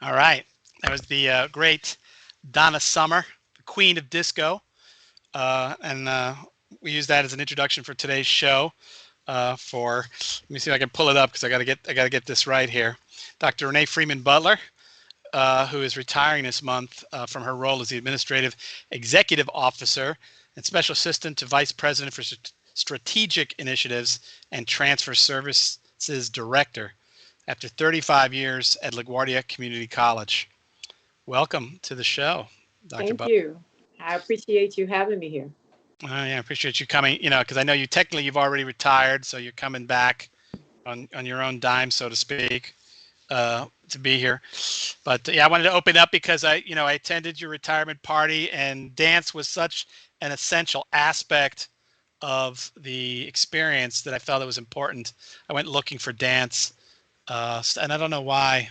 All right. That was the great Donna Summer, the queen of disco. And we use that as an introduction for today's show. Let me see if I can pull it up because I got to get this right here. Dr. Renee Freeman Butler, who is retiring this month from her role as the Administrative Executive Officer and Special Assistant to Vice President for Strategic Initiatives and Transfer Services Director after 35 years at LaGuardia Community College. Welcome to the show, Dr. Thank Butler. you. I appreciate you having me here. Yeah, I appreciate you coming, because I know you've already retired, so you're coming back on your own dime, so to speak, to be here. But yeah, I wanted to open up because I attended your retirement party, and dance was such an essential aspect of the experience that I felt it was important. I went looking for dance, and I don't know why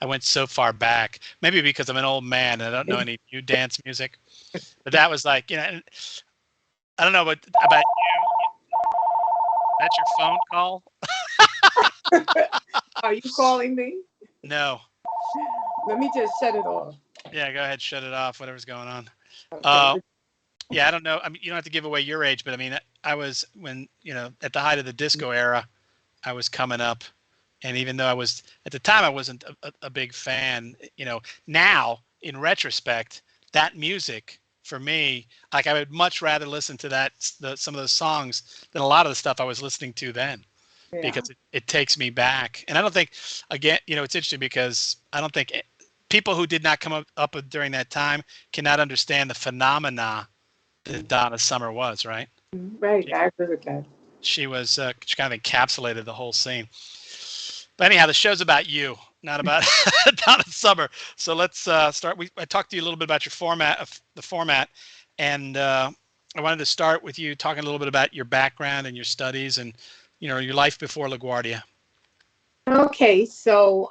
I went so far back. Maybe because I'm an old man and I don't know any new dance music. But that was like, I don't know about you. That's your phone call? Are you calling me? No. Let me just shut it off. Yeah, go ahead, shut it off. Whatever's going on. Okay. Uh, yeah, I don't know. I mean, you don't have to give away your age, but I mean, I was at the height of the disco era, I was coming up, and even though I was at the time, I wasn't a big fan. Now in retrospect, that music for me, like I would much rather listen to some of those songs than a lot of the stuff I was listening to then, Yeah. because it takes me back. And I don't think, again, it's interesting because I don't think people who did not come up during that time cannot understand the phenomena that Donna Summer was, right? Right. I agree with that. She kind of encapsulated the whole scene. But anyhow, the show's about you, not about Donna Summer. So let's start. I talked to you a little bit about the format, and I wanted to start with you talking a little bit about your background and your studies, and your life before LaGuardia. Okay. So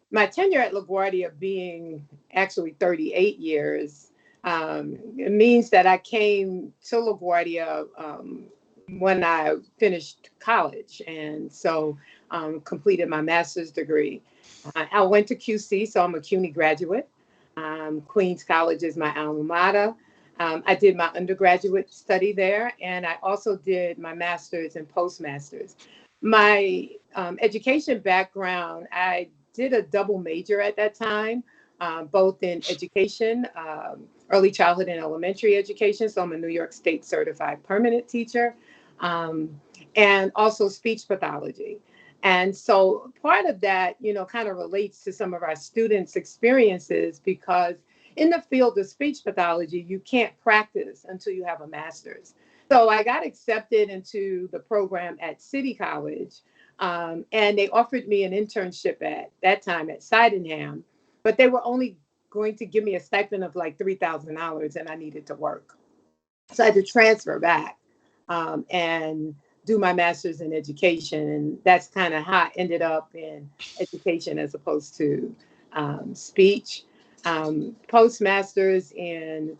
my tenure at LaGuardia being actually 38 years, it means that I came to LaGuardia when I finished college. And so completed my master's degree. I went to QC, so I'm a Cuny graduate. Queens College is my alma mater. I did my undergraduate study there, and I also did my master's and postmaster's. My education background, I did a double major at that time, both in education, early childhood and elementary education. So I'm a New York State certified permanent teacher, um, and also speech pathology. And so part of that, kind of relates to some of our students' experiences because in the field of speech pathology, you can't practice until you have a master's. So I got accepted into the program at City College, and they offered me an internship at that time at Sydenham, but they were only going to give me a stipend of like $3,000, and I needed to work. So I had to transfer back and do my master's in education. And that's kind of how I ended up in education as opposed to speech. Postmasters in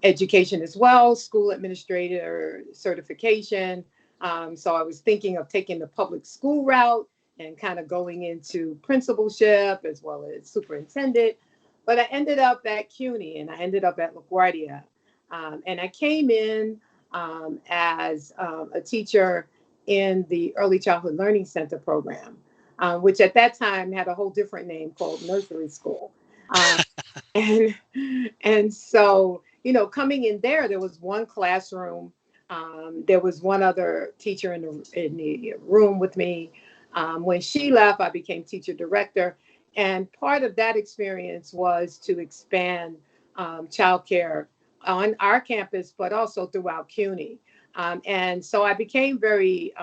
education as well, school administrator certification. So I was thinking of taking the public school route and kind of going into principalship as well as superintendent. But I ended up at CUNY and I ended up at LaGuardia. And I came in as a teacher in the Early Childhood Learning Center program, which at that time had a whole different name called nursery school. Um, and and so coming in there was one classroom. There was one other teacher in the room with me. When she left, I became teacher director, and part of that experience was to expand childcare on our campus, but also throughout CUNY. And so I became very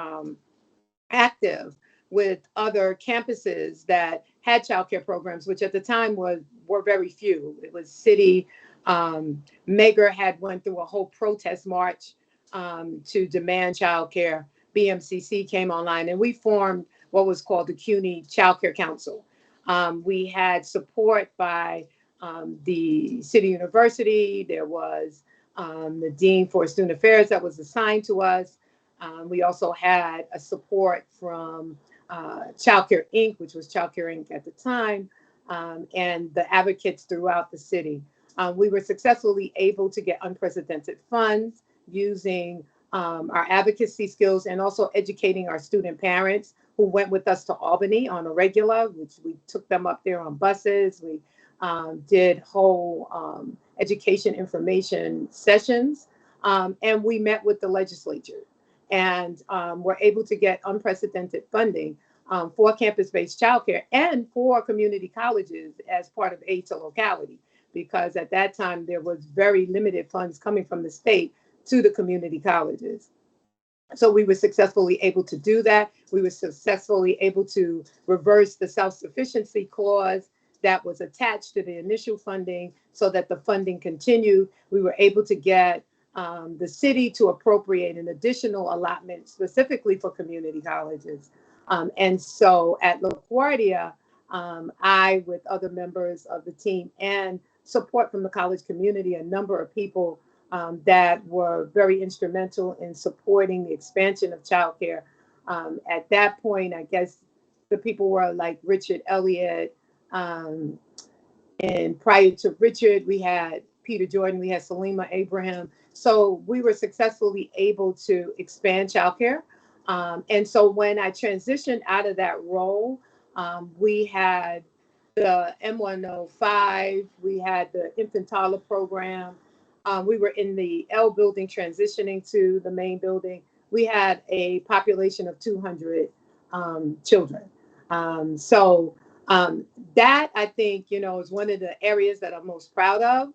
active with other campuses that had childcare programs, which at the time were very few. It was city. Mager had went through a whole protest march to demand childcare. BMCC came online, and we formed what was called the CUNY Child Care Council. We had support by the City University. There was the Dean for Student Affairs that was assigned to us. We also had a support from Child Care Inc., which was Child Care Inc. at the time, and the advocates throughout the city. We were successfully able to get unprecedented funds using our advocacy skills and also educating our student parents who went with us to Albany on a regular, which we took them up there on buses. We did whole education information sessions, and we met with the legislature and were able to get unprecedented funding for campus-based childcare and for community colleges as part of aid to locality, because at that time there was very limited funds coming from the state to the community colleges. So we were successfully able to do that. We were successfully able to reverse the self-sufficiency clause that was attached to the initial funding so that the funding continued. We were able to get the city to appropriate an additional allotment specifically for community colleges. And so at LaGuardia, I, with other members of the team and support from the college community, a number of people that were very instrumental in supporting the expansion of childcare. At that point, I guess the people were like Richard Elliott, and prior to Richard, we had Peter Jordan, we had Salima Abraham. So we were successfully able to expand childcare. And so when I transitioned out of that role, we had the M105, we had the Infantala program. We were in the L building transitioning to the main building. We had a population of 200 children. That I think, is one of the areas that I'm most proud of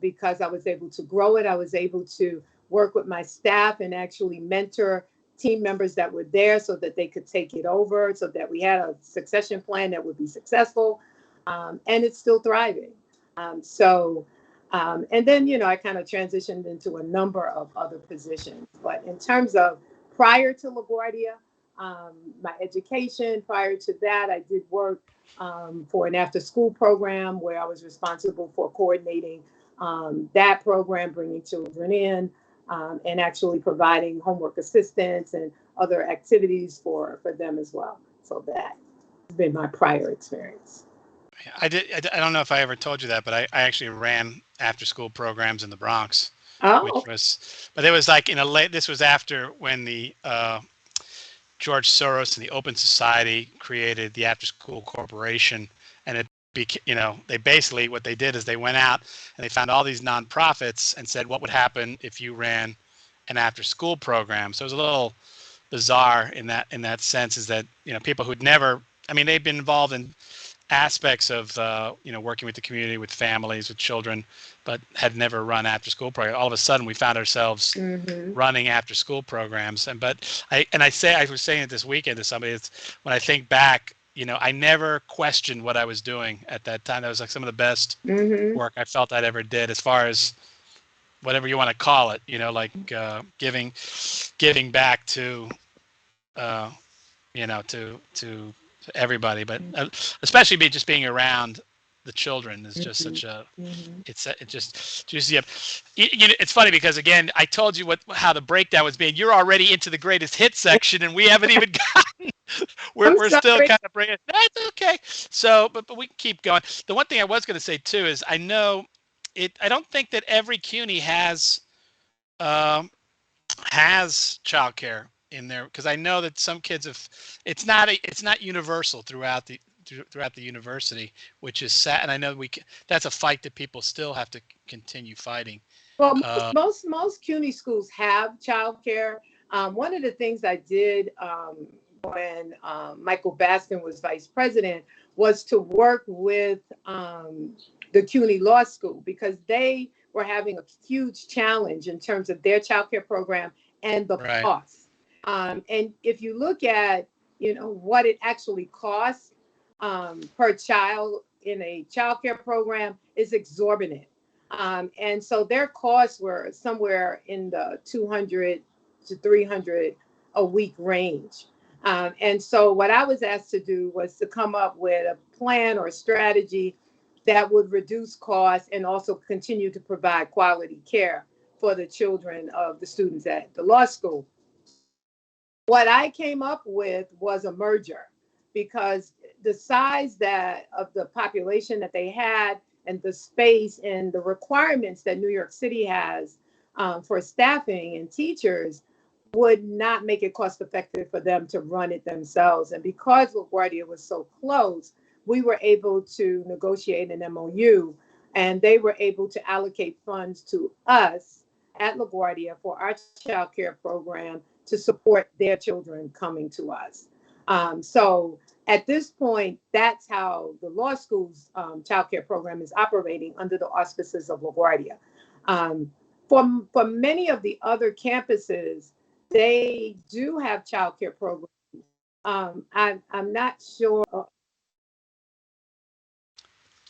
because I was able to grow it. I was able to work with my staff and actually mentor team members that were there so that they could take it over, so that we had a succession plan that would be successful. And it's still thriving. And then, I kind of transitioned into a number of other positions. But in terms of prior to LaGuardia, my education, prior to that, I did work for an after-school program where I was responsible for coordinating that program, bringing children in, and actually providing homework assistance and other activities for them as well. So that's been my prior experience. I don't know if I ever told you that, but I actually ran after-school programs in the Bronx, Okay. but it was like this was after when the George Soros and the Open Society created the After School Corporation, and it became, they basically, what they did is they went out and they found all these nonprofits and said, what would happen if you ran an after-school program? So it was a little bizarre in that sense, is that people who'd never, they've been involved in aspects of working with the community, with families, with children, but had never run after school program. All of a sudden we found ourselves running after school programs. I was saying it this weekend to somebody, it's when I think back, I never questioned what I was doing at that time. That was like some of the best work I felt I'd ever did, as far as whatever you want to call it, giving back to to everybody, but especially just being around the children is just such a it's funny because, again, I told you how the breakdown was being. You're already into the greatest hit section and we haven't even gotten we're still kind of bringing. That's okay. So but we can keep going. The one thing I was going to say too is I don't think that every CUNY has childcare in there, because I know that some kids it's not universal throughout the university, which is sad. And I know that's a fight that people still have to continue fighting. Well, most CUNY schools have childcare. One of the things I did when Michael Baskin was vice president was to work with the CUNY Law School, because they were having a huge challenge in terms of their childcare program and the costs. And if you look at, what it actually costs per child in a childcare program, is exorbitant. And so their costs were somewhere in the 200 to 300 a week range. And so what I was asked to do was to come up with a plan or strategy that would reduce costs and also continue to provide quality care for the children of the students at the law school. What I came up with was a merger, because the size that of the population that they had, and the space and the requirements that New York City has for staffing and teachers would not make it cost effective for them to run it themselves. And because LaGuardia was so close, we were able to negotiate an MOU, and they were able to allocate funds to us at LaGuardia for our child care program to support their children coming to us. So at this point, that's how the law school's child care program is operating under the auspices of LaGuardia. Um, for many of the other campuses, they do have child care programs. I'm not sure.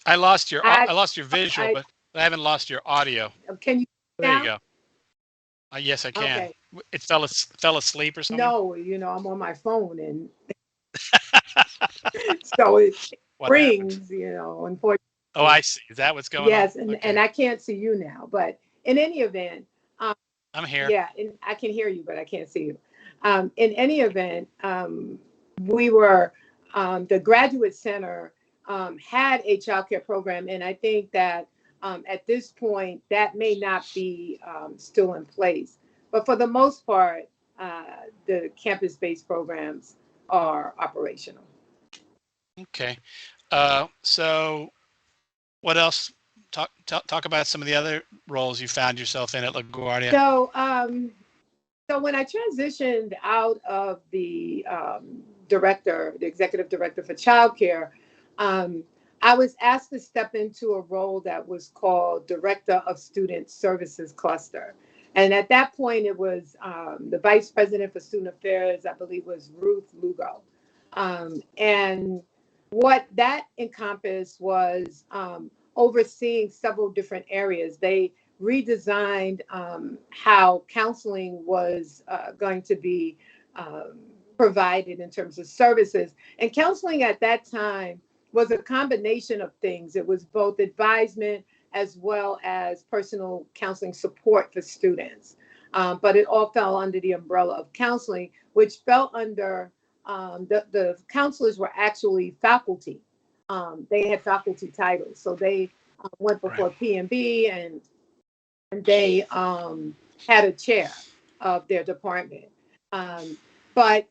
I I, lost your visual, I but I haven't lost your audio. can you There you now? go. Yes, I can. Okay. It fell asleep or something. No, I'm on my phone, and so it What happened? rings, unfortunately. Oh, I see. Is that what's going on? Yes, and Okay, I can't see you now, but in any event, um, I'm here. yeah, and I can hear you, but I can't see you. In any event, we were the Graduate Center had a child care program, and I think that at this point that may not be still in place. But for the most part, the campus-based programs are operational. Okay. So what else? Talk about some of the other roles you found yourself in at LaGuardia. So, so when I transitioned out of the the executive director for childcare, um, I was asked to step into a role that was called Director of Student Services Cluster. And at that point, it was the Vice President for Student Affairs, I believe, was Ruth Lugo. And what that encompassed was overseeing several different areas. They redesigned how counseling was going to be um, provided in terms of services. And counseling at that time was a combination of things. It was both advisement as well as personal counseling support for students. But it all fell under the umbrella of counseling, which fell under the counselors were actually faculty. They had faculty titles. So they went Right. before PMB, and they had a chair of their department. Um, but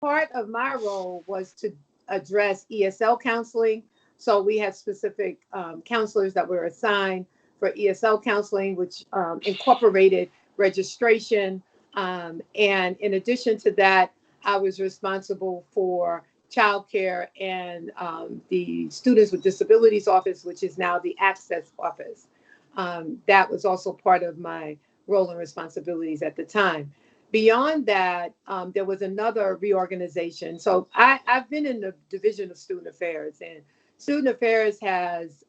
part of my role was to address ESL counseling. So we had specific counselors that were assigned for ESL counseling, which incorporated registration. And in addition to that, I was responsible for childcare and the Students with Disabilities Office, which is now the Access Office. That was also part of my role and responsibilities at the time. Beyond that, there was another reorganization. So I've been in the Division of Student Affairs, and Student Affairs has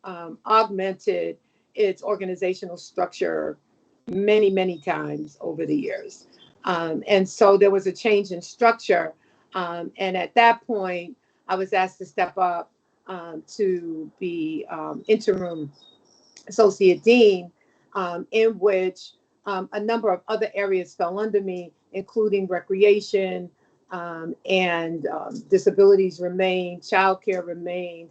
augmented its organizational structure many, many times over the years. And so there was a change in structure. And at that point, I was asked to step up to be interim associate dean, in which a number of other areas fell under me, including recreation and disabilities remained, childcare remained,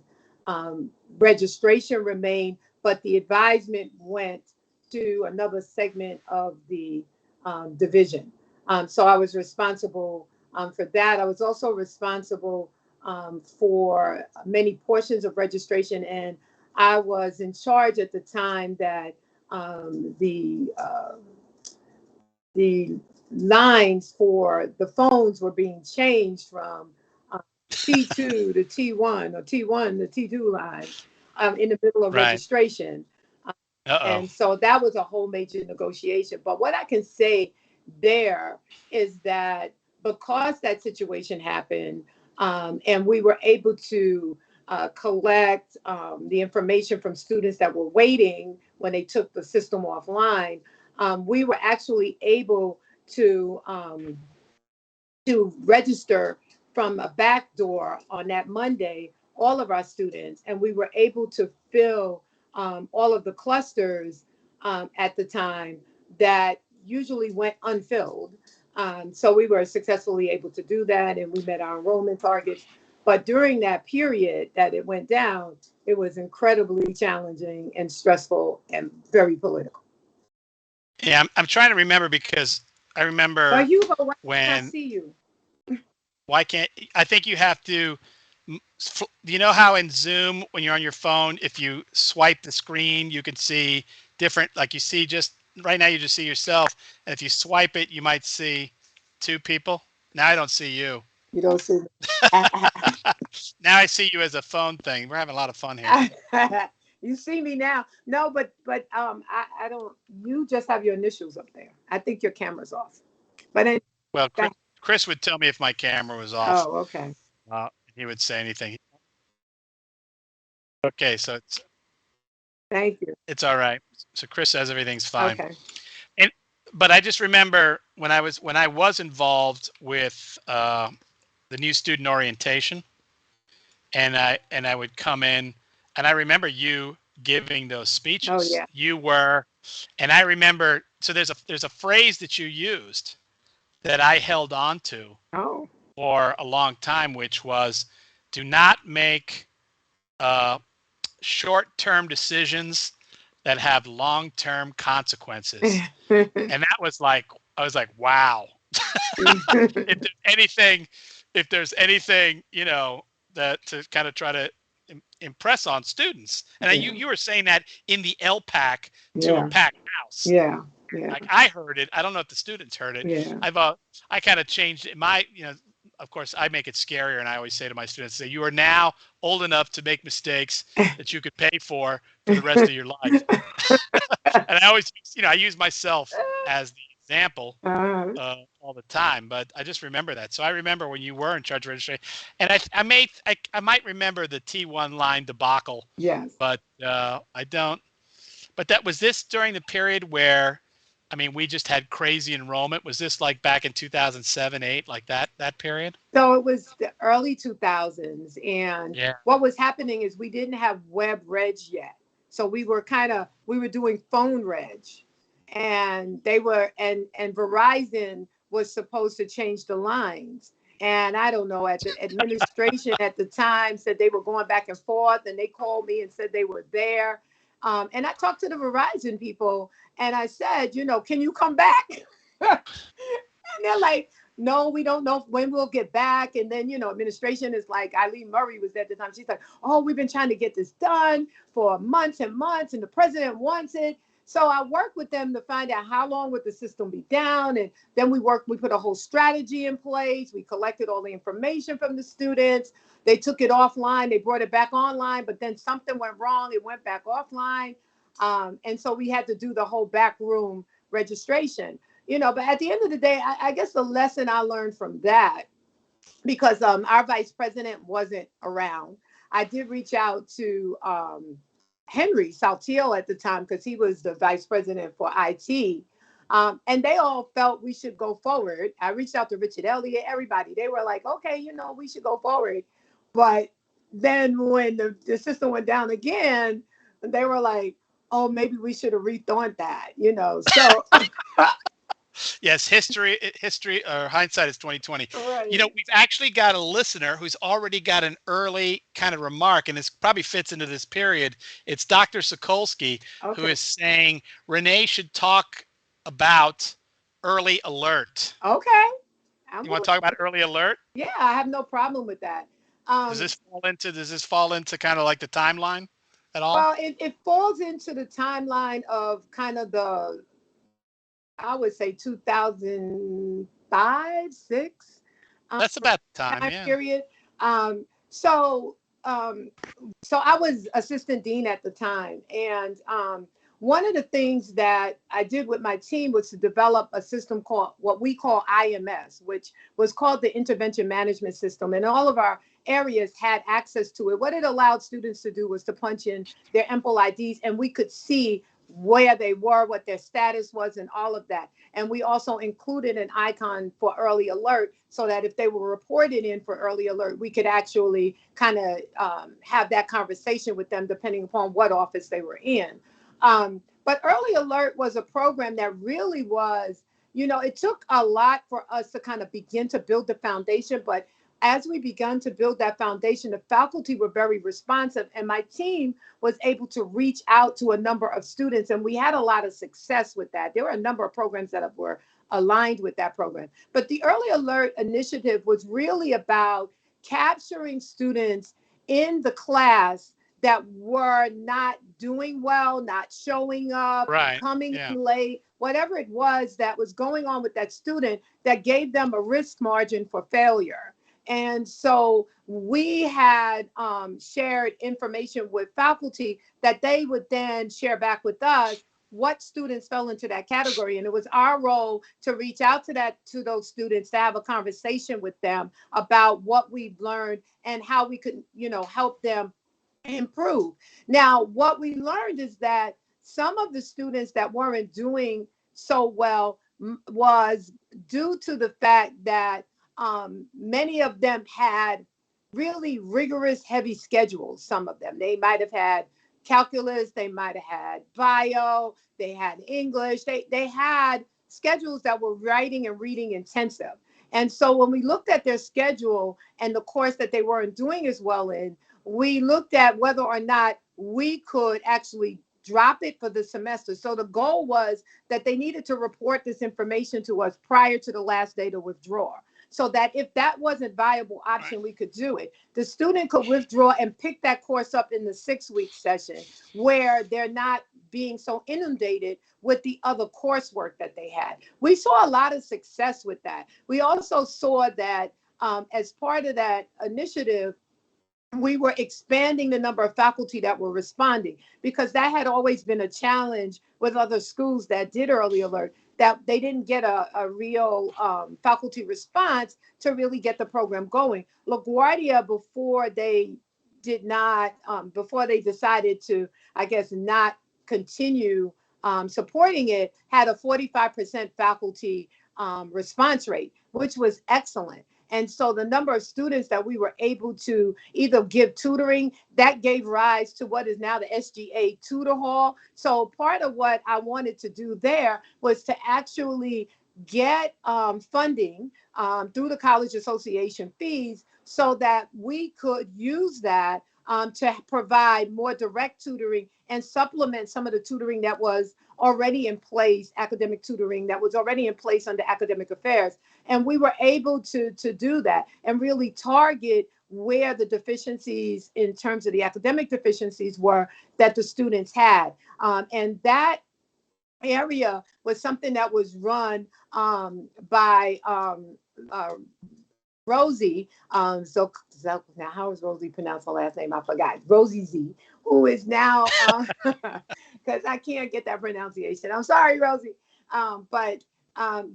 registration remained, but the advisement went to another segment of the division. So I was responsible for that. I was also responsible for many portions of registration, and I was in charge at the time that the lines for the phones were being changed from T2 to T1, or T1 to T2 line in the middle of Right. registration. Uh-oh. And so that was a whole major negotiation. But what I can say there is that because that situation happened, and we were able to collect the information from students that were waiting when they took the system offline, we were actually able to register from a back door on that Monday, all of our students, and we were able to fill all of the clusters at the time that usually went unfilled. So we were successfully able to do that, and we met our enrollment targets. But during that period that it went down, it was incredibly challenging and stressful and very political. Yeah, I'm trying to remember because I remember But Hugo, why can't I when see you? why can't I think you have to do you know how in Zoom when you're on your phone if you swipe the screen you can see different like you see just right now you just see yourself and if you swipe it you might see two people. Now I don't see you. You don't see me. Now I see you as a phone thing. We're having a lot of fun here. You see me now. No, but I don't. You just have your initials up there. I think your camera's off. But then, Well, Chris would tell me if my camera was off. oh, okay. He would say anything. Okay, so Thank you. it's all right. So Chris says everything's fine. Okay. And but I just remember when I was involved with the new student orientation, and I would come in, and I remember you giving those speeches. Oh yeah. You were, and I remember. So there's a phrase that you used that I held on to Oh. for a long time, which was, "Do not make short-term decisions that have long-term consequences." And that was like, I was like, wow. If there's anything, that to kind of try to impress on students. And Yeah. you were saying that in the LPAC to a Yeah. packed house. Yeah. Yeah. Like I heard it. I don't know if the students heard it. Yeah. I kind of changed it. Of course, I make it scarier, and I always say to my students, "You are now old enough to make mistakes that you could pay for the rest of your life." And I always, I use myself as the example all the time. But I just remember that. So I remember when you were in charge of registration, and I might remember the T1 line debacle. Yes. But I don't. But that was this during the period where. I mean, we just had crazy enrollment. Was this like back in 2007, 8, like that period? So it was the early 2000s. And Yeah. what was happening is we didn't have web reg yet. So we were doing phone reg. And and Verizon was supposed to change the lines. And I don't know, at the administration at the time said they were going back and forth, and they called me and said they were there. And I talked to the Verizon people and I said, can you come back? And they're like, no, we don't know when we'll get back. And then, administration is like, Eileen Murray was there at the time. She's like, oh, we've been trying to get this done for months and months, and the president wants it. So I worked with them to find out how long would the system be down. And then we put a whole strategy in place. We collected all the information from the students. They took it offline. They brought it back online, but then something went wrong. It went back offline. And so we had to do the whole back room registration, but at the end of the day, I guess the lesson I learned from that, because our vice president wasn't around, I did reach out to Henry Saltiel at the time, because he was the vice president for IT. And they all felt we should go forward. I reached out to Richard Elliott, everybody. They were like, okay, we should go forward. But then when the system went down again, they were like, oh, maybe we should have rethought that, so. Yes, history or hindsight is 2020. Right. We've actually got a listener who's already got an early kind of remark, and this probably fits into this period. It's Dr. Sokolsky, Okay. who is saying Renee should talk about early alert. Okay. You want to talk about early alert? Yeah, I have no problem with that. Does this fall into kind of like the timeline at all? Well, it falls into the timeline of kind of I would say 2005, 6. That's about the time, yeah. Period. So I was assistant dean at the time, and one of the things that I did with my team was to develop a system called what we call IMS, which was called the Intervention Management System, and all of our areas had access to it. What it allowed students to do was to punch in their MPL IDs, and we could see where they were, what their status was, and all of that. And we also included an icon for early alert, so that if they were reported in for early alert, we could actually kind of have that conversation with them, depending upon what office they were in. But early alert was a program that really was, it took a lot for us to kind of begin to build the foundation. But as we began to build that foundation, the faculty were very responsive, and my team was able to reach out to a number of students, and we had a lot of success with that. There were a number of programs that were aligned with that program. But the Early Alert Initiative was really about capturing students in the class that were not doing well, not showing up, Right. coming Yeah. in late, whatever it was that was going on with that student that gave them a risk margin for failure. And so we had shared information with faculty that they would then share back with us what students fell into that category. And it was our role to reach out to those students, to have a conversation with them about what we've learned and how we could, help them improve. Now, what we learned is that some of the students that weren't doing so well was due to the fact that many of them had really rigorous, heavy schedules. Some of them, they might have had calculus, they might have had bio, they had English, they had schedules that were writing and reading intensive. And so when we looked at their schedule and the course that they weren't doing as well in, we looked at whether or not we could actually drop it for the semester. So the goal was that they needed to report this information to us prior to the last day to withdraw, so that if that wasn't a viable option, we could do it. The student could withdraw and pick that course up in the 6-week session where they're not being so inundated with the other coursework that they had. We saw a lot of success with that. We also saw that as part of that initiative, we were expanding the number of faculty that were responding, because that had always been a challenge with other schools that did Early Alert, that they didn't get a real faculty response to really get the program going. LaGuardia, before they decided to, I guess, not continue supporting it, had a 45% faculty response rate, which was excellent. And so the number of students that we were able to either give tutoring, that gave rise to what is now the SGA Tutor Hall. So part of what I wanted to do there was to actually get funding through the College Association fees, so that we could use that to provide more direct tutoring and supplement some of the tutoring that was already in place, academic tutoring that was already in place under academic affairs. And we were able to do that and really target where the deficiencies in terms of the academic deficiencies were that the students had. And that area was something that was run by Rosie. So now, how is Rosie pronounced her last name? I forgot. Rosie Z, who is now, because I can't get that pronunciation. I'm sorry, Rosie. But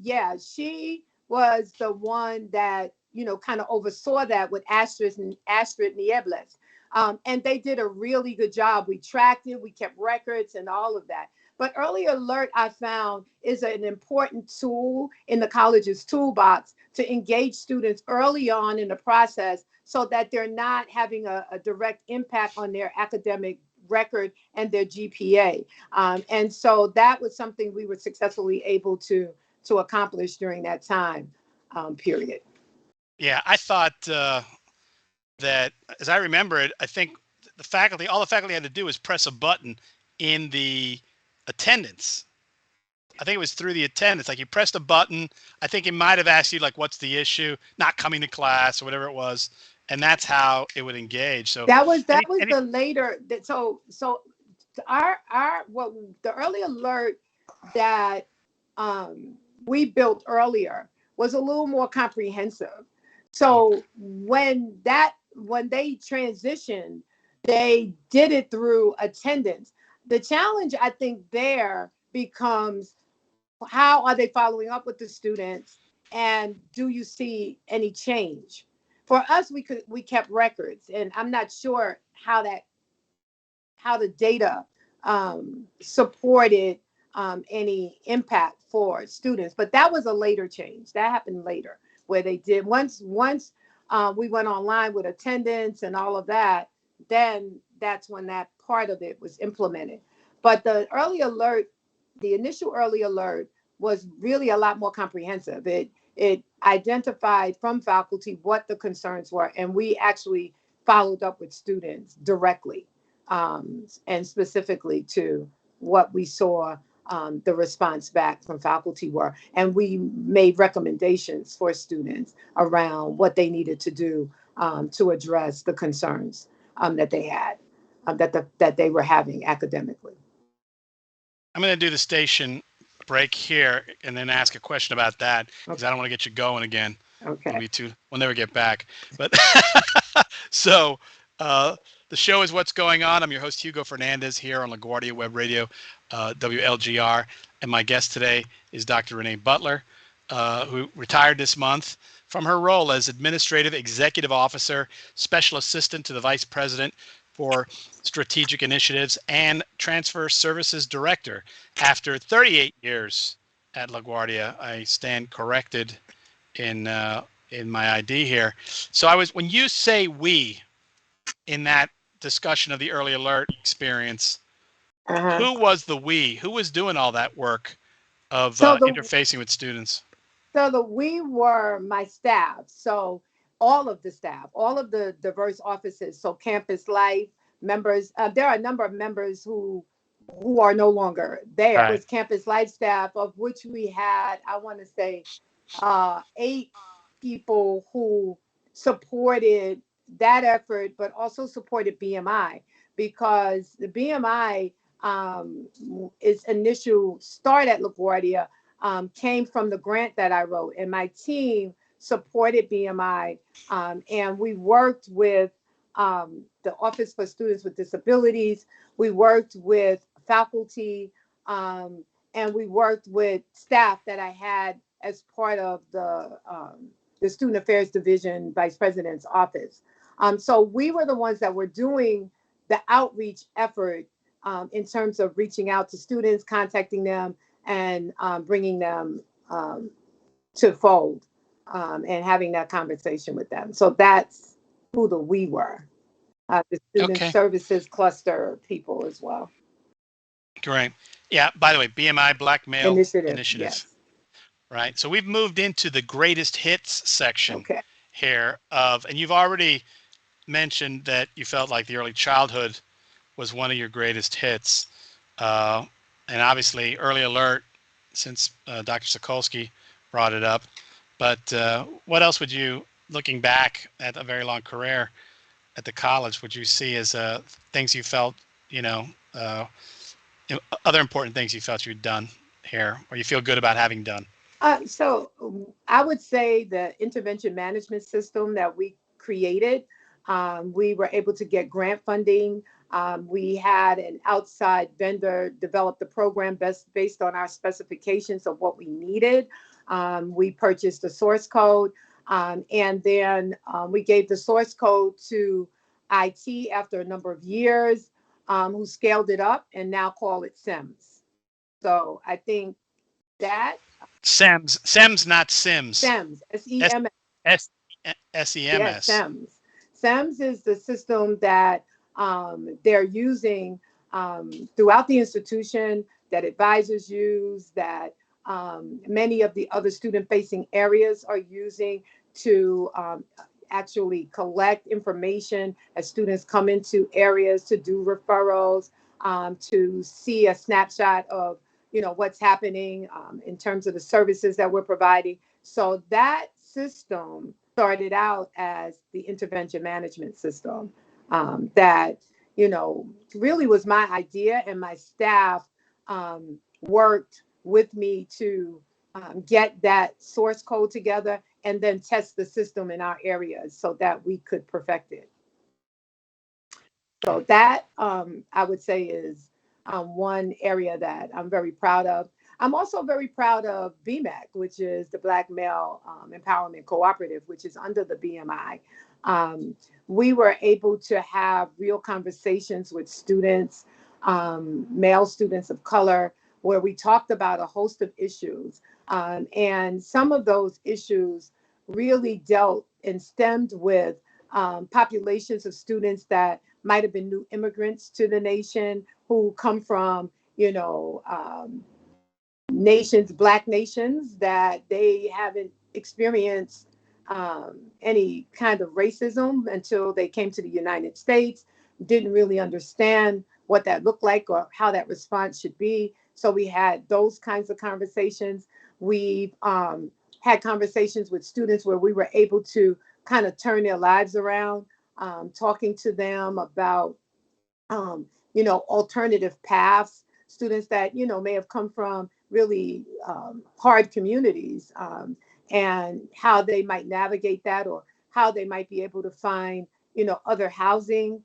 yeah, she was the one that, kind of oversaw that with Astrid Niebles. And they did a really good job. We tracked it, we kept records and all of that. But Early Alert, I found, is an important tool in the college's toolbox to engage students early on in the process, so that they're not having a direct impact on their academic record and their GPA. And so that was something we were successfully able to accomplish during that time period. Yeah, I thought that, as I remember it, I think all the faculty had to do was press a button in the attendance. I think it was through the attendance. Like, you pressed a button. I think it might have asked you, like, what's the issue, not coming to class or whatever it was. And that's how it would engage. So that was the later. So our what the Early Alert that we built earlier was a little more comprehensive. So when they transitioned, they did it through attendance. The challenge, I think, there becomes, how are they following up with the students, and do you see any change? For us, we kept records, and I'm not sure how the data supported any impact for students, but that was a later change. That happened later, where they did once we went online with attendance and all of that, then that's when that part of it was implemented. But the initial Early Alert was really a lot more comprehensive. It identified from faculty what the concerns were, and we actually followed up with students directly, and specifically to what we saw the response back from faculty were. And we made recommendations for students around what they needed to do to address the concerns that they had, that they were having academically. I'm going to do the station break here and then ask a question about that, because I don't want to get you going again. Okay. We'll never get back. But so the show is What's Going On. I'm your host, Hugo Fernandez, here on LaGuardia Web Radio, WLGR. And my guest today is Dr. Renee Butler, who retired this month from her role as Administrative Executive Officer, Special Assistant to the Vice President for Strategic Initiatives, and Transfer Services Director after 38 years at LaGuardia. I stand corrected in my ID here. So when you say we in that discussion of the early alert experience, who was the we? Who was doing all that work of interfacing with students? So we were my staff. So all of the staff, all of the diverse offices. So campus life members. There are a number of members who are no longer there. Right. It was campus life staff, of which we had, I want to say, 8 people who supported that effort, but also supported BMI, because the BMI its initial start at LaGuardia came from the grant that I wrote, and my team supported BMI, and we worked with the Office for Students with Disabilities. We worked with faculty, and we worked with staff that I had as part of the Student Affairs Division Vice President's office. So we were the ones that were doing the outreach effort in terms of reaching out to students, contacting them, and bringing them to fold and having that conversation with them. So that's who the we were. The Student Services Cluster people as well. Great. Yeah, by the way, BMI, Black Male Initiatives. Yes. Right. So we've moved into the greatest hits section here and you've already mentioned that you felt like the early childhood was one of your greatest hits. And obviously early alert, since Dr. Sokolsky brought it up. But what else would you, looking back at a very long career at the college, would you see as things you felt, other important things you felt you'd done here, or you feel good about having done? So I would say the intervention management system that we created, we were able to get grant funding. We had an outside vendor develop the program based on our specifications of what we needed. We purchased the source code, and then we gave the source code to IT after a number of years, who scaled it up and now call it SEMS. So I think that SEMS, not Sims. SEMS, SEMS. SEMS. Yes, SEMS. SEMS is the system that they're using throughout the institution, that advisors use, that many of the other student-facing areas are using to actually collect information as students come into areas, to do referrals, to see a snapshot of what's happening in terms of the services that we're providing. So that system started out as the intervention management system that really was my idea, and my staff worked with me to get that source code together and then test the system in our areas so that we could perfect it. So that I would say is one area that I'm very proud of. I'm also very proud of BMAC, which is the Black Male Empowerment Cooperative, which is under the BMI. We were able to have real conversations with students, male students of color, where we talked about a host of issues. And some of those issues really dealt and stemmed with populations of students that might have been new immigrants to the nation, who come from, nations, Black nations, that they haven't experienced any kind of racism until they came to the United States, didn't really understand what that looked like or how that response should be. So we had those kinds of conversations. We've had conversations with students where we were able to kind of turn their lives around, talking to them about alternative paths, students that, may have come from really hard communities, and how they might navigate that, or how they might be able to find, other housing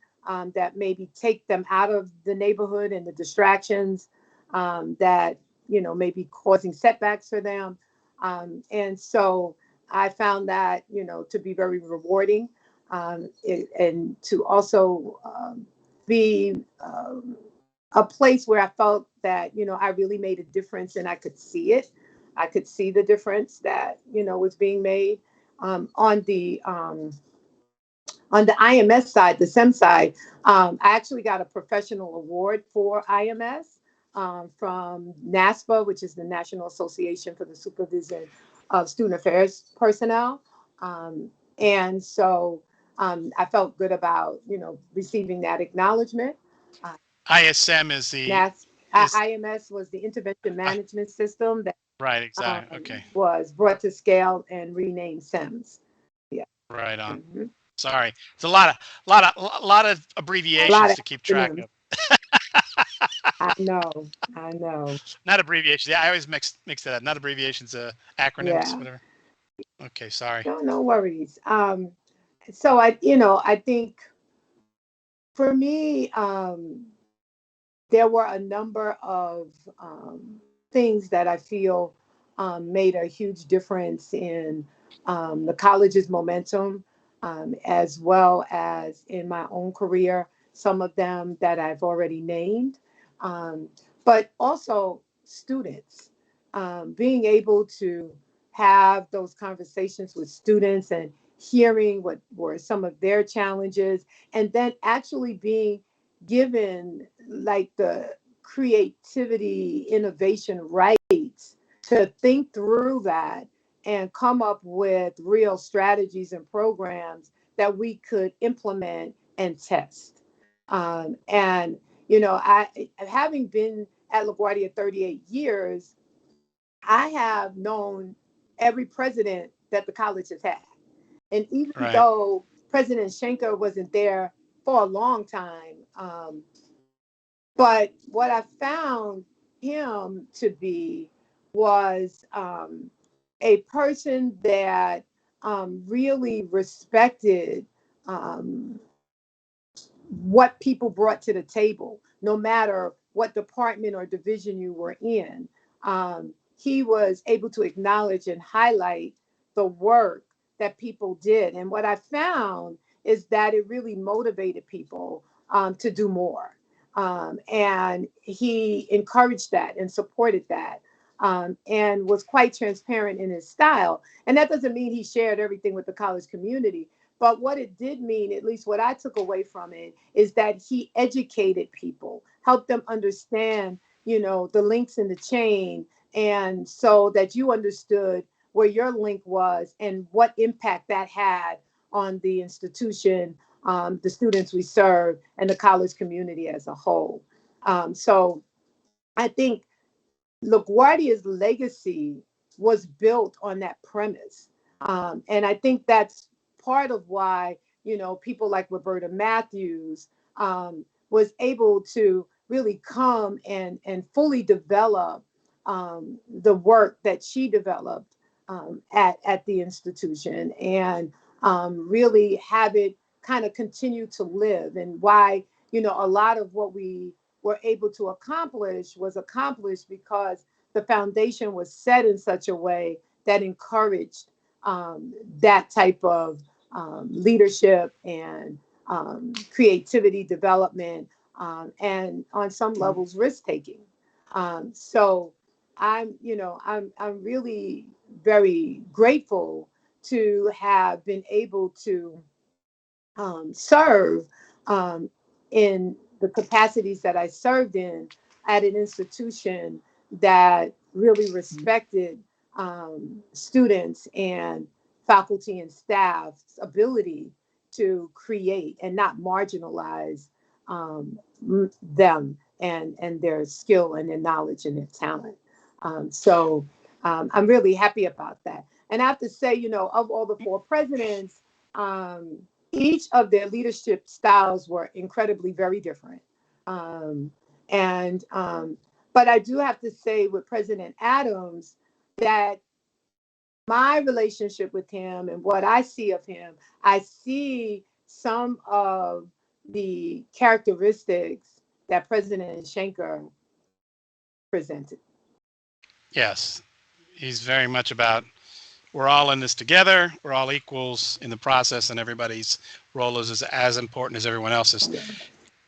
that maybe take them out of the neighborhood and the distractions that, may be causing setbacks for them. And so I found that, to be very rewarding, and to also be a place where I felt that, I really made a difference and I could see it. I could see the difference that, was being made on the IMS side, the SEM side. I actually got a professional award for IMS from NASPA, which is the National Association for the Supervision of Student Affairs Personnel. And so I felt good about, receiving that acknowledgement. ISM is the is IMS was the intervention management system that right, exactly. Okay, was brought to scale and renamed SEMS. Yeah. right on. Mhm. Sorry, it's a lot of A lot abbreviations of to keep track acronyms. of. I know. I know. Not abbreviations. Yeah, I always mix that up. Not abbreviations, acronyms, Yeah. whatever. Okay, sorry. No worries. So I think for me, there were a number of things that I feel made a huge difference in the college's momentum, as well as in my own career, some of them that I've already named, um, but also students. Being able to have those conversations with students and hearing what were some of their challenges, and then actually being given like the creativity, innovation rights to think through that and come up with real strategies and programs that we could implement and test. And I, having been at LaGuardia 38 years, I have known every president that the college has had. And even Right. though President Schenker wasn't there for a long time, but what I found him to be was a person that really respected um, what people brought to the table, no matter what department or division you were in. He was able to acknowledge and highlight the work that people did. And what I found is that it really motivated people to do more. And he encouraged that and supported that. And was quite transparent in his style. And that doesn't mean he shared everything with the college community, but what it did mean, at least what I took away from it, is that he educated people, helped them understand, the links in the chain, and so that you understood where your link was and what impact that had on the institution, the students we serve, and the college community as a whole. So I think LaGuardia's legacy was built on that premise. And I think that's part of why, people like Roberta Matthews was able to really come and fully develop the work that she developed at the institution, and really have it kind of continue to live, and why, a lot of what we were able to accomplish was accomplished because the foundation was set in such a way that encouraged that type of leadership and creativity development, and on some levels risk taking. So I'm really very grateful to have been able to serve in the capacities that I served in at an institution that really respected students and faculty and staff's ability to create and not marginalize them and their skill and their knowledge and their talent. I'm really happy about that. And I have to say, of all the four presidents, each of their leadership styles were incredibly very different. Um, and but I do have to say with President Adams that my relationship with him and what I see of him, I see some of the characteristics that President Schenker presented. Yes, he's very much about we're all in this together. We're all equals in the process, and everybody's role is as important as everyone else's. Yeah.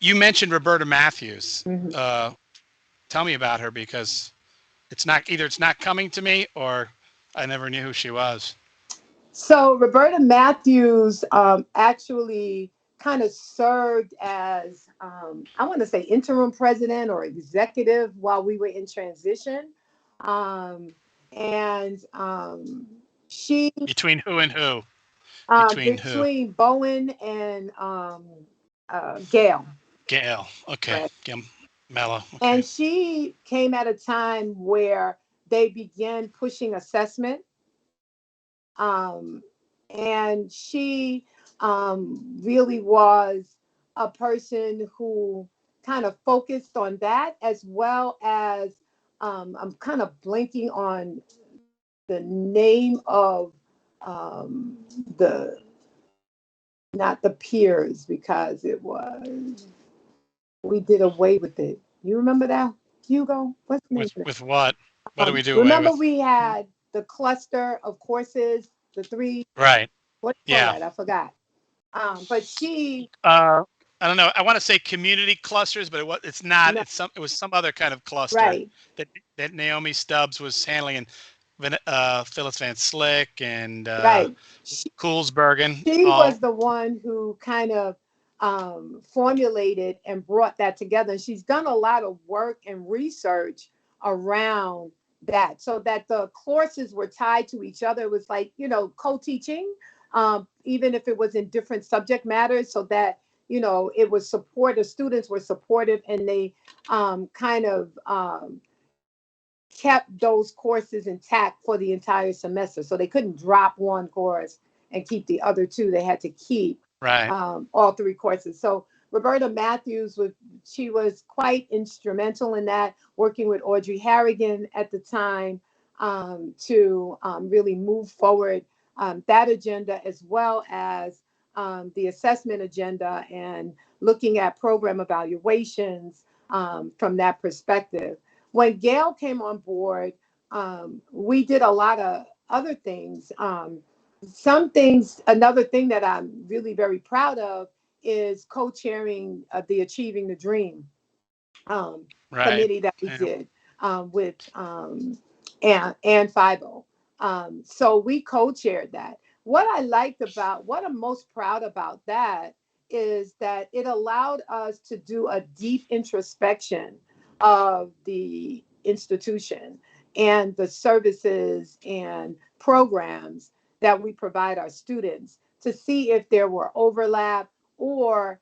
You mentioned Roberta Matthews. Mhm. Tell me about her because it's not coming to me or I never knew who she was. So Roberta Matthews actually kind of served as, I want to say, interim president or executive while we were in transition. Um, and she, Between who and who? Between who? between Bowen and Gail, Gail. Okay. right? Gail Mello. Okay. And she came at a time where they began pushing assessment. Um, and she really was a person who kind of focused on that, as well as I'm kind of blanking on the name of um, the not the peers, because it was, we did away with it. You remember that, Hugo? What's the name of it? With what? What do we do away Remember with? we had the cluster of courses, the three, Right. what do you call Yeah. that? I forgot. But she, Uh, I don't know. I want to say community clusters, but it's not. no, It was some other kind of cluster right. that Naomi Stubbs was handling, and Phyllis Van Slick and Right. She, Coolsbergen. she All was the one who kind of formulated and brought that together. And she's done a lot of work and research around that, so that the courses were tied to each other. It was like, co-teaching, even if it was in different subject matters, so that, it was supportive, students were supportive, and they kind of kept those courses intact for the entire semester. So they couldn't drop one course and keep the other two. They had to keep right. all three courses. So Roberta Matthews she was quite instrumental in that, working with Audrey Harrigan at the time to really move forward that agenda, as well as the assessment agenda, and looking at program evaluations from that perspective. When Gail came on board, we did a lot of other things. Another thing that I'm really very proud of is co-chairing the Achieving the Dream Right. committee that we Yeah. did with and 50. So we co-chaired that. What I'm most proud about that is that it allowed us to do a deep introspection of the institution and the services and programs that we provide our students, to see if there were overlap, or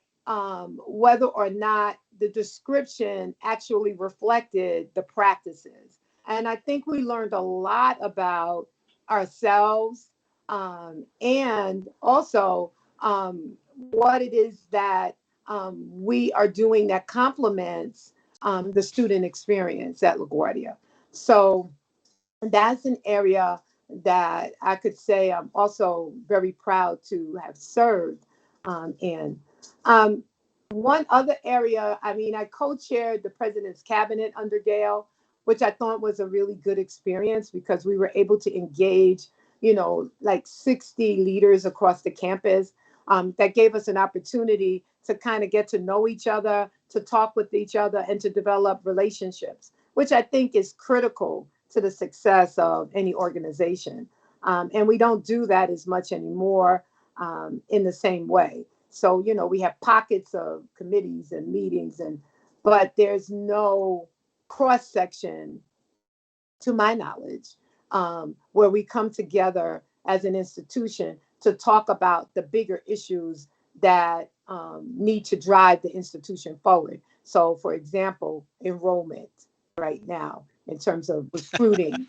whether or not the description actually reflected the practices. And I think we learned a lot about ourselves, and also what it is that we are doing that complements the student experience at LaGuardia. So that's an area that I could say I'm also very proud to have served in. Um, One other area, I mean, I co-chaired the president's cabinet under Gail, which I thought was a really good experience, because we were able to engage, like 60 leaders across the campus. That gave us an opportunity to kind of get to know each other, to talk with each other, and to develop relationships, which I think is critical to the success of any organization. And we don't do that as much anymore in the same way. So, we have pockets of committees and meetings, but there's no cross section to my knowledge, where we come together as an institution to talk about the bigger issues that need to drive the institution forward. So, for example, enrollment right now in terms of recruiting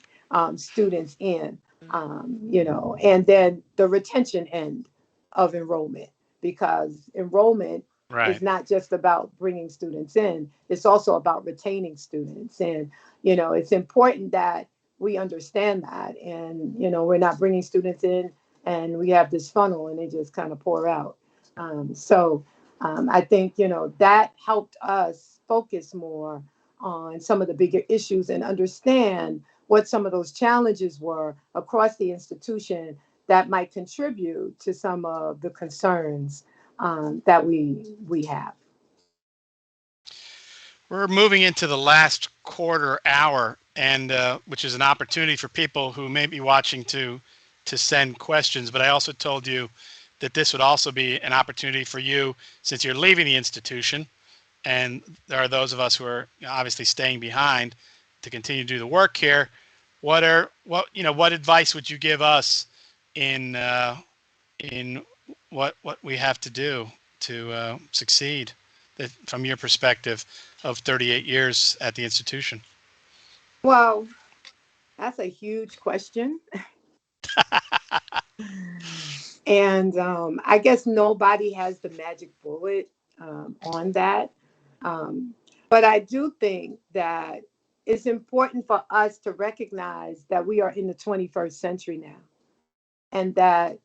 students in, and then the retention end of enrollment, because enrollment is Right. not just about bringing students in, it's also about retaining students. And, it's important that we understand that. And, we're not bringing students in and we have this funnel and they just kind of pour out. I think, that helped us focus more on some of the bigger issues and understand what some of those challenges were across the institution that might contribute to some of the concerns that we have. We're moving into the last quarter hour, and which is an opportunity for people who may be watching to send questions. But I also told you that this would also be an opportunity for you, since you're leaving the institution, and there are those of us who are obviously staying behind to continue to do the work here. What advice would you give us in in what we have to do to succeed, from your perspective of 38 years at the institution? Well, that's a huge question. And I guess nobody has the magic bullet on that. Um, but I do think that it's important for us to recognize that we are in the 21st century now, and that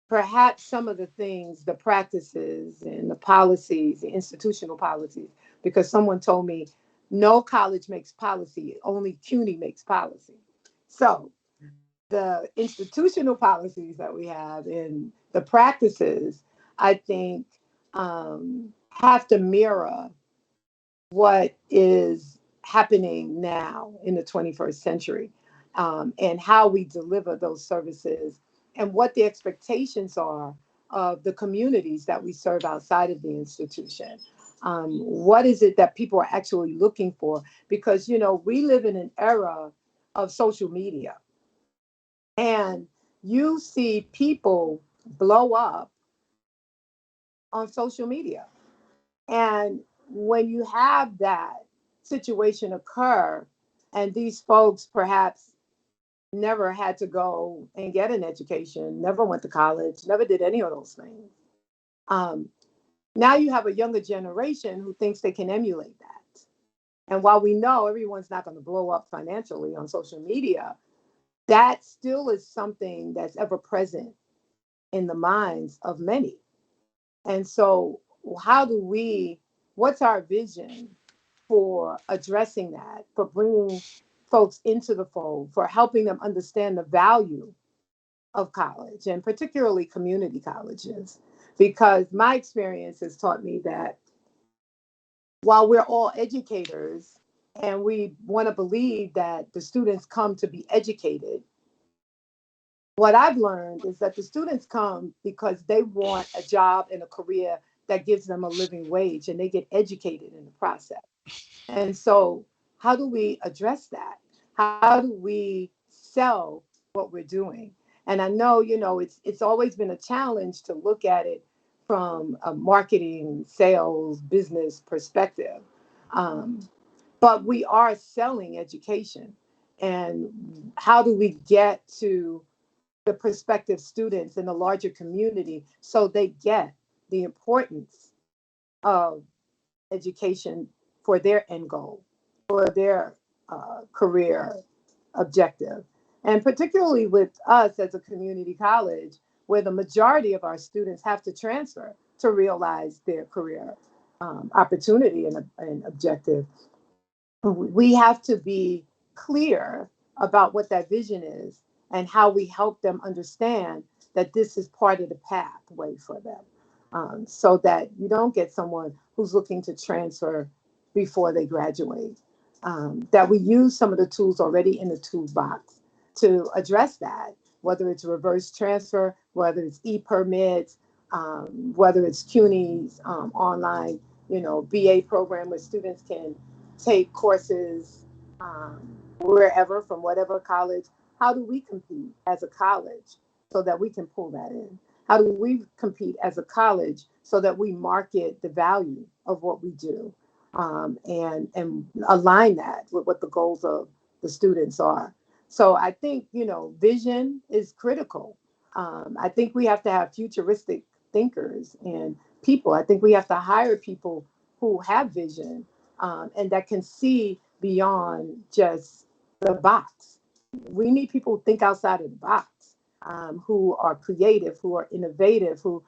perhaps some of the things, the practices and the policies, the institutional policies, because someone told me no college makes policy, only CUNY makes policy. So the institutional policies that we have and the practices, I think, have to mirror what is happening now in the 21st century, and how we deliver those services and what the expectations are of the communities that we serve outside of the institution. What is it that people are actually looking for? Because, we live in an era of social media, and you see people blow up on social media. And when you have that situation occur, and these folks perhaps never had to go and get an education, never went to college, never did any of those things. Um, Now you have a younger generation who thinks they can emulate that. And while we know everyone's not going to blow up financially on social media, that still is something that's ever present in the minds of many. And so, what's our vision for addressing that, for bringing folks into the fold, for helping them understand the value of college, and particularly community colleges? Because my experience has taught me that while we're all educators and we want to believe that the students come to be educated, what I've learned is that the students come because they want a job and a career that gives them a living wage, and they get educated in the process. And so, how do we address that? How do we sell what we're doing? And I know, it's always been a challenge to look at it from a marketing, sales, business perspective. Um, but we are selling education. And how do we get to the prospective students in the larger community so they get the importance of education for their end goal, for their career objective? And particularly with us as a community college, where the majority of our students have to transfer to realize their career opportunity and objective, we have to be clear about what that vision is and how we help them understand that this is part of the pathway for them, so that you don't get someone who's looking to transfer before they graduate. That we use some of the tools already in the toolbox to address that, whether it's reverse transfer, whether it's e-permits, whether it's CUNY's online, BA program where students can take courses wherever, from whatever college, how do we compete as a college so that we can pull that in? How do we compete as a college so that we market the value of what we do, and align that with what the goals of the students are? So I think, vision is critical. I think we have to have futuristic thinkers and people. I think we have to hire people who have vision, and that can see beyond just the box. We need people who think outside of the box, who are creative, who are innovative, who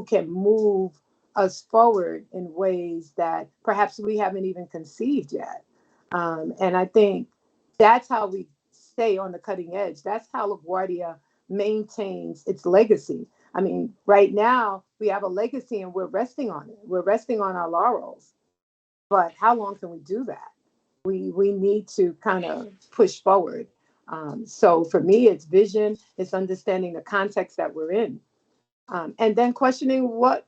can move us forward in ways that perhaps we haven't even conceived yet. And I think that's how we stay on the cutting edge. That's how LaGuardia maintains its legacy. I mean, right now we have a legacy and we're resting on it. We're resting on our laurels. But how long can we do that? We need to kind of push forward. So for me, it's vision, it's understanding the context that we're in, and then questioning why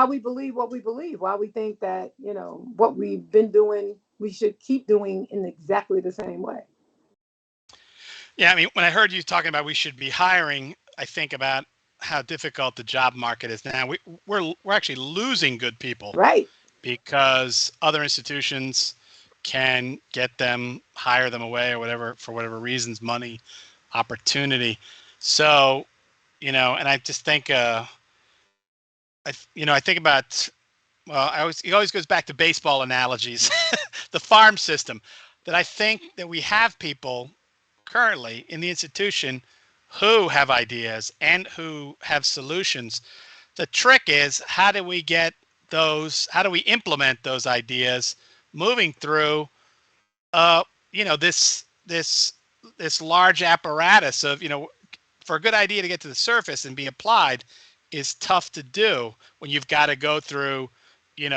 we believe what we believe, why we think that what we've been doing, we should keep doing in exactly the same way. Yeah, I mean, when I heard you talking about we should be hiring, I think about how difficult the job market is now. We're actually losing good people Right. because other institutions can get them, hire them away or whatever, for whatever reasons, money, opportunity. So, and I just think, I think about, well, it always goes back to baseball analogies, the farm system, that I think that we have people currently in the institution who have ideas and who have solutions. The trick is, how do we implement those ideas moving through this large apparatus of, for a good idea to get to the surface and be applied is tough to do when you've got to go through,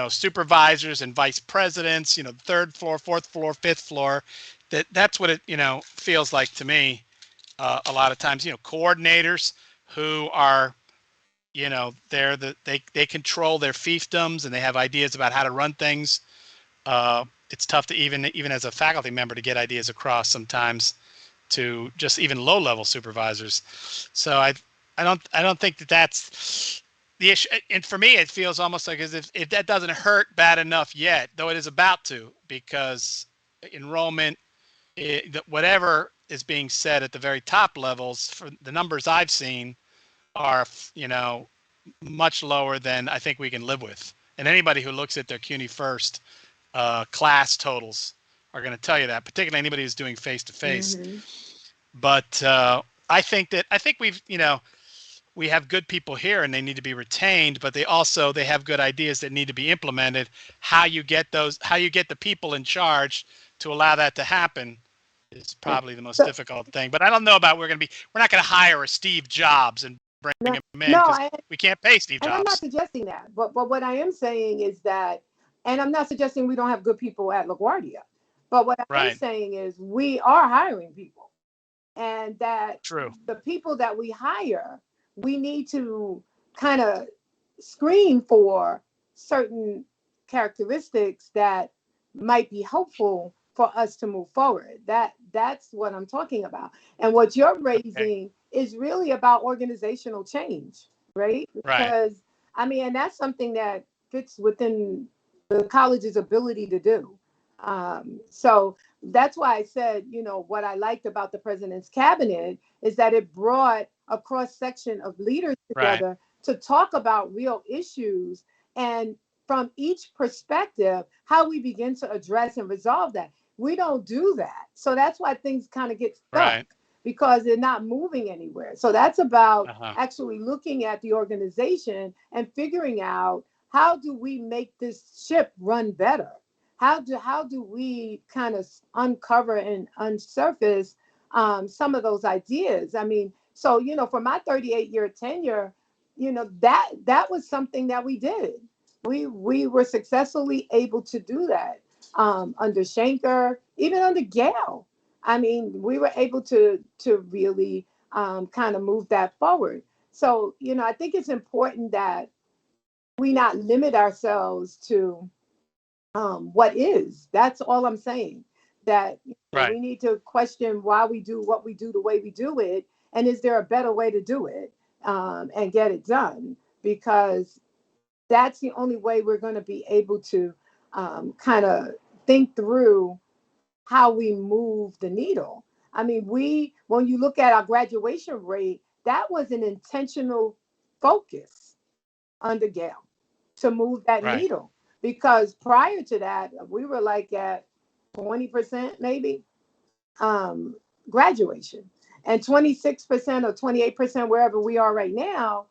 supervisors and vice presidents, third floor, fourth floor, fifth floor. That's what it, feels like to me. A lot of times, coordinators who are, they control their fiefdoms and they have ideas about how to run things. It's tough to even as a faculty member to get ideas across sometimes to just even low level supervisors. So I don't think that's the issue. And for me, it feels almost like as if that doesn't hurt bad enough yet, though it is about to, because enrollment, whatever is being said at the very top levels, for the numbers I've seen, are much lower than I think we can live with. And anybody who looks at their CUNY First class totals are going to tell you that, particularly anybody who's doing face-to-face. Mm-hmm. But I think we have good people here and they need to be retained, but they have good ideas that need to be implemented. How you get the people in charge to allow that to happen is probably the most difficult thing. But I don't know about we're not going to hire a Steve Jobs and bring him in because we can't pay Steve Jobs. And I'm not suggesting that, but what I am saying is that, and I'm not suggesting we don't have good people at LaGuardia, but what I am saying is we are hiring people, and that the people that we hire, we need to kind of screen for certain characteristics that might be helpful for us to move forward. That's what I'm talking about. And what you're raising is really about organizational change, right? Because I mean, and that's something that fits within the college's ability to do. So that's why I said, what I liked about the president's cabinet is that it brought a cross section of leaders together to talk about real issues, and from each perspective, how we begin to address and resolve that. We don't do that. So that's why things kind of get stuck, because they're not moving anywhere. So that's about actually looking at the organization and figuring out, how do we make this ship run better? How do we kind of uncover and unsurface some of those ideas? I mean, so, for my 38-year tenure, that was something that we did. We were successfully able to do that under Schenker, even under Gail. I mean, we were able to really kind of move that forward. So, I think it's important that we not limit ourselves to what is. That's all I'm saying. that Right. we need to question why we do what we do the way we do it, and is there a better way to do it, and get it done, because that's the only way we're going to be able to kind of think through how we move the needle. I mean, when you look at our graduation rate, that was an intentional focus under Gail to move that Right. needle. Because prior to that, we were like at 20% maybe, um, graduation. And 26% or 28%, wherever we are right now,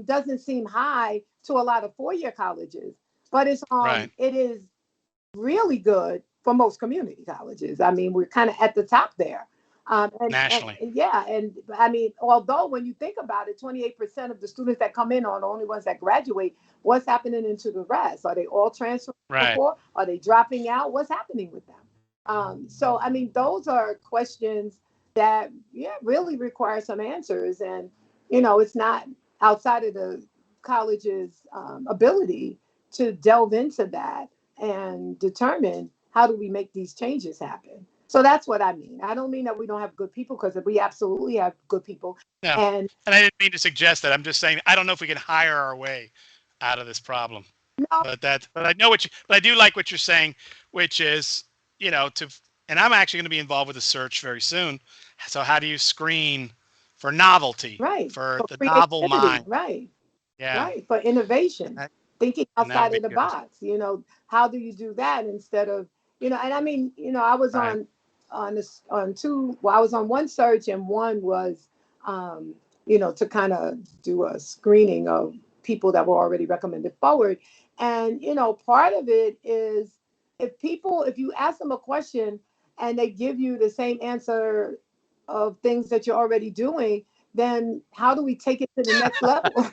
doesn't seem high to a lot of four-year colleges. But Right. it is really good for most community colleges. I mean, we're kind of at the top there. Nationally. And yeah, and I mean, although when you think about it, 28% of the students that come in are the only ones that graduate. What's happening into the rest? Are they all transferring Right. before? Are they dropping out? What's happening with them? So, I mean, those are questions that, yeah, really require some answers. And, it's not outside of the college's ability to delve into that and determine how do we make these changes happen. So that's what I mean. I don't mean that we don't have good people, because we absolutely have good people. Yeah. And And I didn't mean to suggest that. I'm just saying I don't know if we can hire our way out of this problem. no, But I know but I do like what you're saying, which is, and I'm actually going to be involved with a search very soon. So how do you screen for novelty, right. for For the novel creativity, mind? right. Yeah. Right. For innovation, That, thinking and that would outside be of the good. box. How do you do that instead of, and I mean, I was Right. on this on two, well, I was on one search, and one was, um, to kind of do a screening of people that were already recommended forward. And, part of it is, if you ask them a question and they give you the same answer of things that you're already doing, then how do we take it to the next level?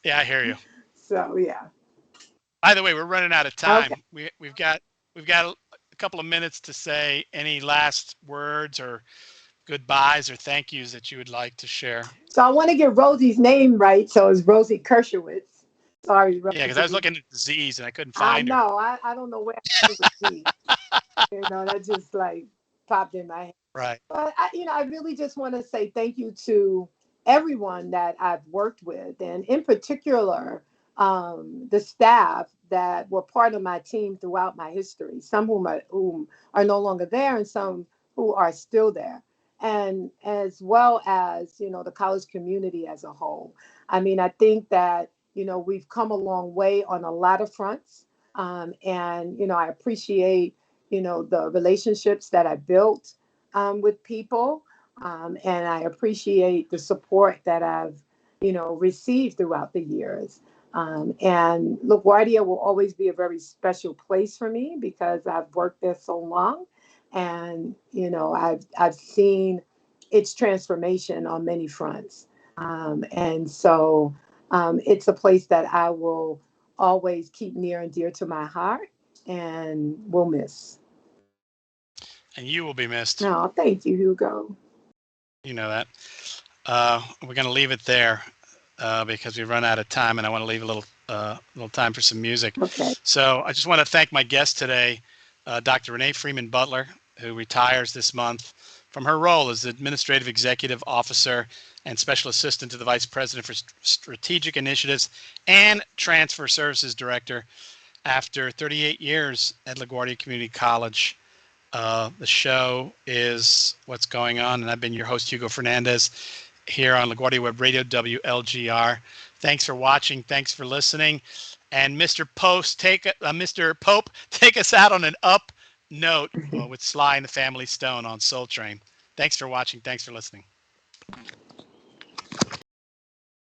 Yeah, I hear you. So yeah. By the way, we're running out of Okay. time. We've got a couple of minutes to say any last words or goodbyes or thank yous that you would like to share. So I want to get Rosie's name right. So it's Rosie Kershowitz. Sorry, Yeah, because I was Rosie. looking at disease and I couldn't I find her. know. I don't know where I was Z. That just like popped in my head. Right. But I really just want to say thank you to everyone that I've worked with, and in particular, the staff that were part of my team throughout my history. Some whom are no longer there, and some who are still there, and as well as the college community as a whole. I mean, I think that we've come a long way on a lot of fronts, and I appreciate the relationships that I built with people. And I appreciate the support that I've, received throughout the years. And LaGuardia will always be a very special place for me because I've worked there so long, and I've seen its transformation on many fronts. And so it's a place that I will always keep near and dear to my heart, and will miss. And you will be missed. No, thank you, Hugo. You know that. We're going to leave it there because we've run out of time, and I want to leave a little time for some music. Okay. So I just want to thank my guest today, Dr. Renee Freeman Butler, who retires this month from her role as Administrative Executive Officer and Special Assistant to the Vice President for Strategic Initiatives and Transfer Services Director after 38 years at LaGuardia Community College. The show is What's Going On, and I've been your host, Hugo Fernandez, here on LaGuardia Web Radio, WLGR. Thanks for watching. Thanks for listening. And Mr. Pope, take us out on an up note with Sly and the Family Stone on Soul Train. Thanks for watching. Thanks for listening.